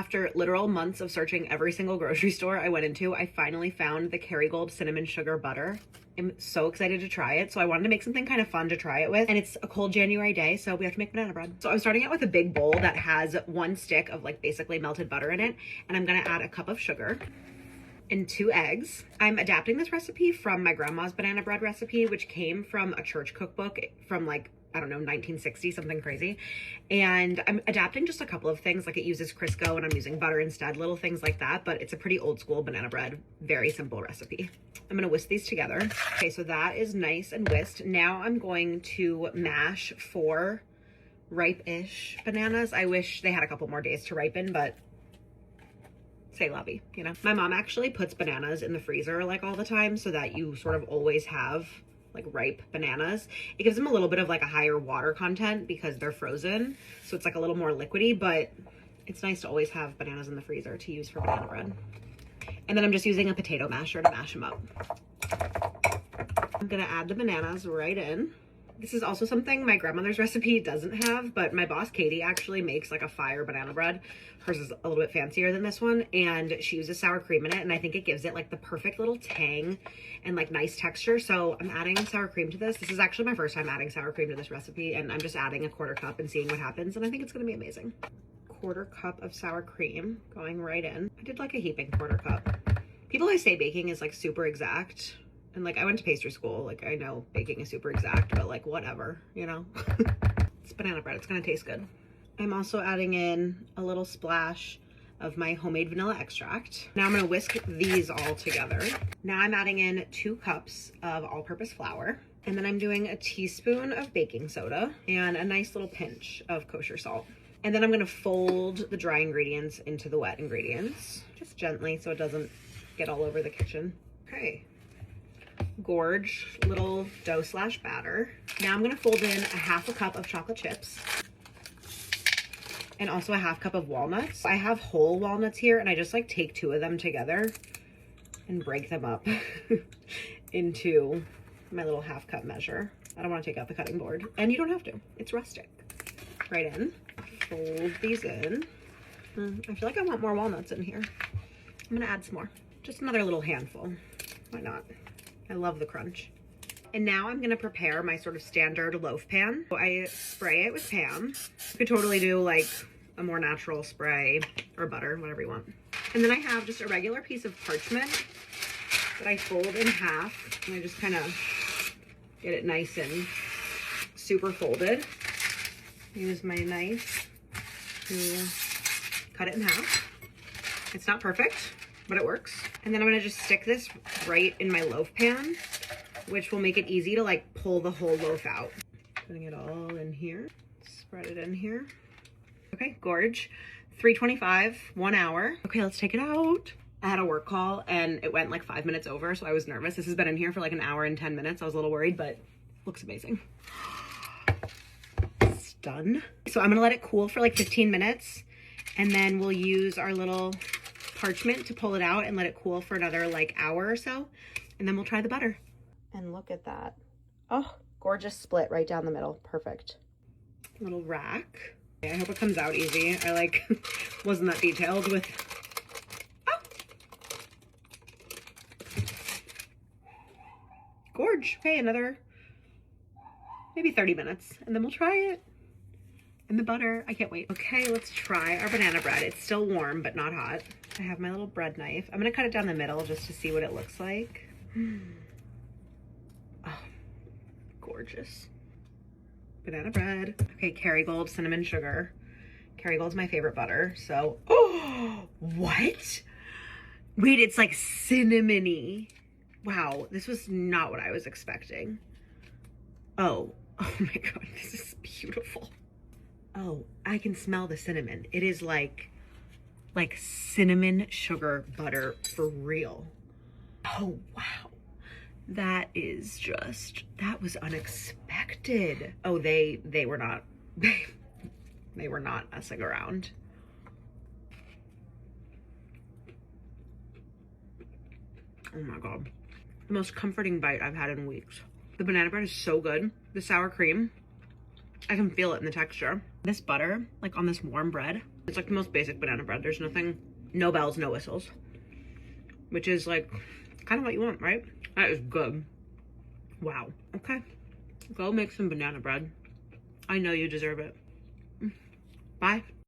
After literal months of searching every single grocery store I went into, I finally found the Kerrygold cinnamon sugar butter. I'm so excited to try it. So I wanted to make something kind of fun to try it with. And it's a cold January day, so we have to make banana bread. So I'm starting out with a big bowl that has 1 stick of like basically melted butter in it. And I'm gonna add a cup of sugar and 2 eggs. I'm adapting this recipe from my grandma's banana bread recipe, which came from a church cookbook from like, I don't know, 1960, something crazy. And I'm adapting just a couple of things, like it uses Crisco and I'm using butter instead, little things like that, but it's a pretty old school banana bread, very simple recipe. I'm gonna whisk these together. Okay, so that is nice and whisked. Now I'm going to mash 4 ripe-ish bananas. I wish they had a couple more days to ripen, but say la vie, you know? My mom actually puts bananas in the freezer like all the time so that you sort of always have like ripe bananas. It gives them a little bit of like a higher water content because they're frozen. So it's like a little more liquidy, but it's nice to always have bananas in the freezer to use for banana bread. And then I'm just using a potato masher to mash them up. I'm gonna add the bananas right in. This is also something my grandmother's recipe doesn't have, but my boss Katie actually makes like a fire banana bread. Hers is a little bit fancier than this one, and she uses sour cream in it, and I think it gives it like the perfect little tang and like nice texture. So I'm adding sour cream to this. This is actually my first time adding sour cream to this recipe, and I'm just adding a 1/4 cup and seeing what happens, and I think it's gonna be amazing. 1/4 cup of sour cream going right in. I did like a heaping 1/4 cup. People always say baking is like super exact. And like I went to pastry school, like I know baking is super exact, but like whatever, you know? It's banana bread, it's gonna taste good. I'm also adding in a little splash of my homemade vanilla extract. Now I'm gonna whisk these all together. Now I'm adding in 2 cups of all-purpose flour. And then I'm doing a teaspoon of baking soda and a nice little pinch of kosher salt. And then I'm gonna fold the dry ingredients into the wet ingredients, just gently so it doesn't get all over the kitchen. Okay. Gorge little dough slash batter. Now I'm gonna fold in a 1/2 cup of chocolate chips and also a 1/2 cup of walnuts. I have whole walnuts here and I just like take 2 of them together and break them up into my little 1/2 cup measure. I don't want to take out the cutting board, and you don't have to, it's rustic. Right in, fold these in. I feel like I want more walnuts in here. I'm gonna add some more, just another little handful, why not? I love the crunch. And now I'm gonna prepare my sort of standard loaf pan. So I spray it with Pam. You could totally do like a more natural spray or butter, whatever you want. And then I have just a regular piece of parchment that I fold in half, and I just kind of get it nice and super folded. Use my knife to cut it in half. It's not perfect, but it works. And then I'm gonna just stick this right in my loaf pan, which will make it easy to like pull the whole loaf out. Putting it all in here, spread it in here. Okay, gorge. 325, 1 hour. Okay, let's take it out. I had a work call and it went like 5 minutes over, so I was nervous. This has been in here for like 1 hour and 10 minutes. I was a little worried, but looks amazing. It's done. So I'm gonna let it cool for like 15 minutes, and then we'll use our little parchment to pull it out and let it cool for another like hour or so, and then we'll try the butter. And look at that. Oh, gorgeous split right down the middle. Perfect. Little rack. I hope it comes out easy. I like wasn't that detailed with. Oh, gorge. Okay, another maybe 30 minutes, and then we'll try it. And the butter, I can't wait. Okay, let's try our banana bread. It's still warm, but not hot. I have my little bread knife. I'm gonna cut it down the middle just to see what it looks like. Oh, gorgeous. Banana bread. Okay, Kerrygold cinnamon sugar. Kerrygold's my favorite butter, so. Oh, what? Wait, it's like cinnamony. Wow, this was not what I was expecting. Oh my God, this is beautiful. Oh, I can smell the cinnamon. It is like cinnamon sugar butter for real. Oh, wow. That is just, that was unexpected. Oh, they were not, they were not messing around. Oh my God. The most comforting bite I've had in weeks. The banana bread is so good. The sour cream, I can feel it in the texture. This butter, like on this warm bread, It's like the most basic banana bread. There's nothing, no bells, no whistles, which is like kind of what you want, right? That is good. Wow. Okay. Go make some banana bread. I know you deserve it. Bye.